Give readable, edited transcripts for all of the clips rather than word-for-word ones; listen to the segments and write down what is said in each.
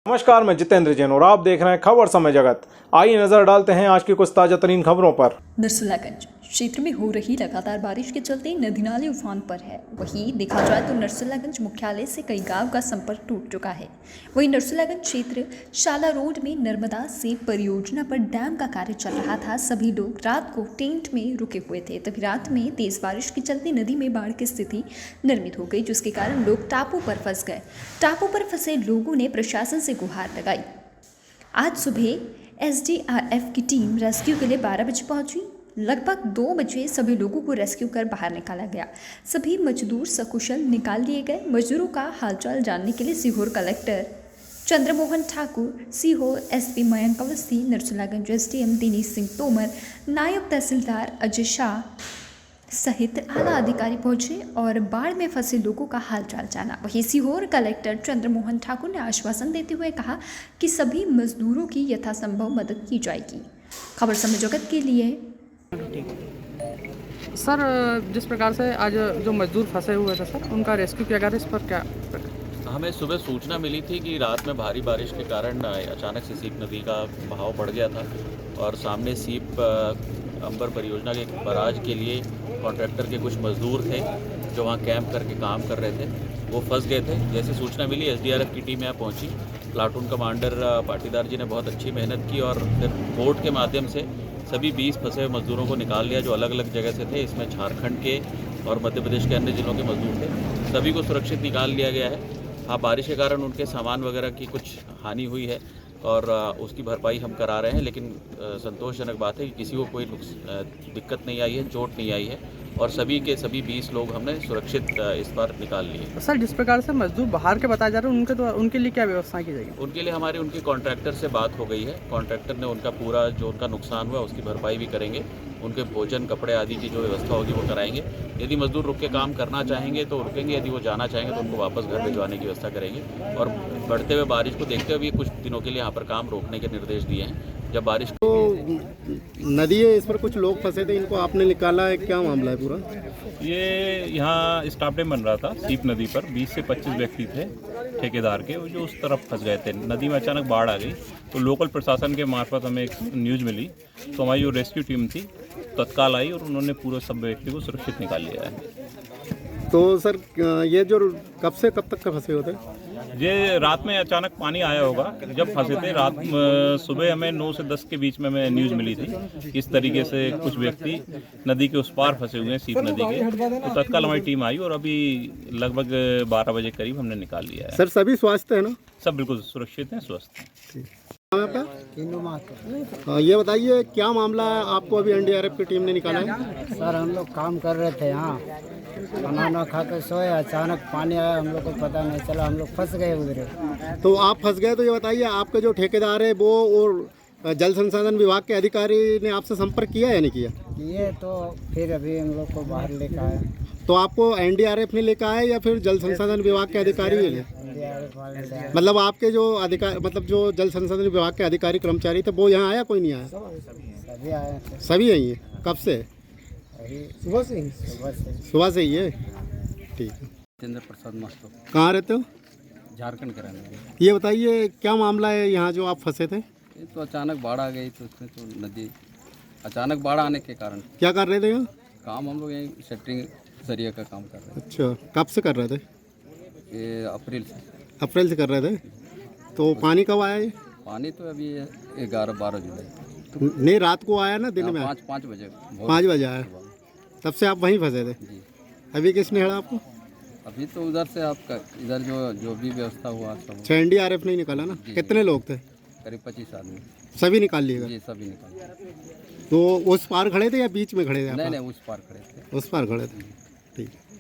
नमस्कार, मैं जितेंद्र जैन और आप देख रहे हैं खबर समय जगत। आइए नजर डालते हैं आज की कुछ ताजा तरीन खबरों पर। नरसुल्लागंज क्षेत्र में हो रही लगातार बारिश के चलते नदी नाले उफान पर है। वहीं देखा जाए तो नरसुल्लागंज मुख्यालय से कई गांव का संपर्क टूट चुका है। वहीं नरसुल्लागंज क्षेत्र शाला रोड में नर्मदा से परियोजना पर डैम का कार्य चल रहा था। सभी लोग रात को टेंट में रुके हुए थे। तभी रात में तेज बारिश के चलते नदी में बाढ़ की स्थिति निर्मित हो गई, जिसके कारण लोग टापू पर फंस गए। टापू पर फंसे लोगों ने प्रशासन से गुहार लगाई। आज सुबह SDRF की टीम रेस्क्यू के लिए 12 बजे पहुंची। लगभग 2 बजे सभी लोगों को रेस्क्यू कर बाहर निकाला गया। सभी मजदूर सकुशल निकाल लिए गए। मजदूरों का हालचाल जानने के लिए Sehore collector Chandramohan Thakur, Sehore SP Mayank Awasthi, Narsullaganj SDM Dinesh Singh Tomar, नायब तहसीलदार अजय शाह सहित आला अधिकारी पहुंचे और बाढ़ में फंसे लोगों का हालचाल जाना। वहीं सीहोर कलेक्टर चंद्रमोहन ठाकुर ने आश्वासन देते हुए कहा कि सभी मजदूरों की यथासंभव मदद की जाएगी। खबर समय जगत के लिए सर, जिस प्रकार से आज जो मजदूर फंसे हुए थे सर, उनका रेस्क्यू किया गया था, इस पर क्या? हमें सुबह सूचना मिली थी कि रात में भारी बारिश के कारण अचानक से सीप नदी का बहाव बढ़ गया था और सामने सीप अंबर परियोजना के बराज के लिए कॉन्ट्रैक्टर के कुछ मजदूर थे जो वहाँ कैंप करके काम कर रहे थे, वो फंस गए थे। जैसे सूचना मिली SDRF की टीम यहाँ पहुँची। प्लाटून कमांडर पाटीदार जी ने बहुत अच्छी मेहनत की और फिर बोट के माध्यम से सभी 20 फंसे हुए मजदूरों को निकाल लिया जो अलग अलग जगह से थे। इसमें झारखंड के और मध्य प्रदेश के अन्य जिलों के मजदूर थे। सभी को सुरक्षित निकाल लिया गया है। हाँ, बारिश के कारण उनके सामान वगैरह की कुछ हानि हुई है और उसकी भरपाई हम करा रहे हैं, लेकिन संतोषजनक बात है कि किसी को कोई दिक्कत नहीं आई है, चोट नहीं आई है और सभी के सभी 20 लोग हमने सुरक्षित इस बार निकाल लिए। सर, जिस प्रकार से मजदूर बाहर के बताए जा रहे हैं, उनके लिए क्या व्यवस्था की जाएगी? उनके लिए हमारी उनके कॉन्ट्रैक्टर से बात हो गई है। कॉन्ट्रैक्टर ने उनका पूरा जो उनका नुकसान हुआ उसकी भरपाई भी करेंगे। उनके भोजन, कपड़े आदि की जो व्यवस्था होगी वो कराएंगे। यदि मजदूर रुक के काम करना चाहेंगे तो रुकेंगे, यदि वो जाना चाहेंगे तो उनको वापस घर भिजवाने की व्यवस्था करेंगे। और बढ़ते हुए बारिश को देखते हुए कुछ दिनों के लिए यहाँ पर काम रोकने के निर्देश दिए हैं। जब बारिश तो नदी है, इस पर कुछ लोग फंसे थे, इनको आपने निकाला है, क्या मामला है पूरा? ये यहाँ स्टाफ डैम बन रहा था सीप नदी पर। 20 से 25 व्यक्ति थे ठेकेदार के, जो उस तरफ फंस गए थे। नदी में अचानक बाढ़ आ गई तो लोकल प्रशासन के मार्फत हमें एक न्यूज़ मिली, तो हमारी जो रेस्क्यू टीम थी तत्काल आई और उन्होंने पूरे सब व्यक्ति को सुरक्षित निकाल लिया है। तो सर, ये जो कब से कब तक का फंसे होते? ये रात में अचानक पानी आया होगा जब फंसे थे। रात सुबह हमें 9 से 10 के बीच में हमें न्यूज़ मिली थी इस तरीके से कुछ व्यक्ति नदी के उस पार फंसे हुए हैं, सीप नदी के। तो तत्काल हमारी टीम आई और अभी लगभग 12 बजे करीब हमने निकाल लिया है। सर, सभी स्वस्थ है ना? सब बिल्कुल सुरक्षित हैं, स्वस्थ हैं। ये बताइए क्या मामला है, आपको अभी NDRF की टीम ने निकाला है? सर, हम लोग काम कर रहे थे यहाँ, खाना खा कर सोए, अचानक पानी आया, हम लोग को पता नहीं चला, हम लोग फंस गए उधर। तो आप फंस गए, तो ये बताइए आपका जो ठेकेदार है वो और जल संसाधन विभाग के अधिकारी ने आपसे संपर्क किया या नहीं किया? ये तो फिर अभी हम लोग को बाहर लेकर आए। तो आपको NDRF ने लेकर आया या फिर जल संसाधन विभाग के अधिकारी ने? मतलब आपके जो अधिकारी, मतलब जो जल संसाधन विभाग के अधिकारी कर्मचारी थे वो यहाँ आया, कोई नहीं आया? सभी आए थे। सभी यही है? कब से? सुबह से सुबह से ही है। ठीक है। जितेंद्र प्रसाद मास्टर, कहाँ रहते हो? झारखंड के रहने वाले। ये बताइए क्या मामला है यहाँ जो आप फंसे थे? ये तो अचानक बाढ़ आ गई, तो उसमें तो नदी अचानक बाढ़ आने के कारण क्या कर रहे थे यहाँ? काम हम लोग यहीं सेटरिंग सरिया का काम कर रहे थे। अच्छा, कब से कर रहे थे? ये अप्रैल से। अप्रैल से कर रहे थे। तो पानी कब आया ये? पानी तो अभी 11-12 जुलाई। नहीं, रात को आया ना, दिन में? 5 बजे। 5 बजे आया। तब से आप वहीं फंसे थे? जी। अभी किसने हेड़ा आपको? अभी तो उधर से आपका इधर जो भी व्यवस्था हुआ सब। अच्छा, NDRF नहीं निकाला ना? कितने लोग थे? करीब 25 आदमी। सभी निकाल लिए? जी, सभी निकाल। तो उस पार खड़े थे या बीच में खड़े थे? नहीं, उस पार खड़े थे। उस पार खड़े थे। ठीक है।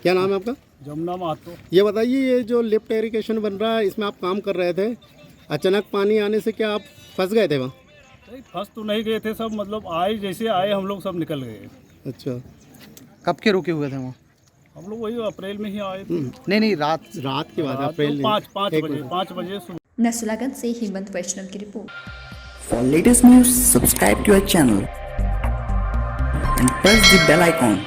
क्या नाम है आपका? जमुना महतो। ये बताइए, ये जो लिफ्ट इरिगेशन बन रहा है, इसमें आप काम कर रहे थे, अचानक पानी आने से क्या आप फंस गए थे वहाँ? फंस तो नहीं गए थे, सब मतलब आए, जैसे आए हम लोग सब निकल गए। अच्छा, कब के रुके हुए थे वहाँ? हम लोग वही अप्रैल में ही आए थे। नहीं, रात की बात है, अप्रैल। 5 बजे सुबह। नरसुल्लागंज से हेमंत वैष्णव की report. For latest news, subscribe to our channel and press the bell icon.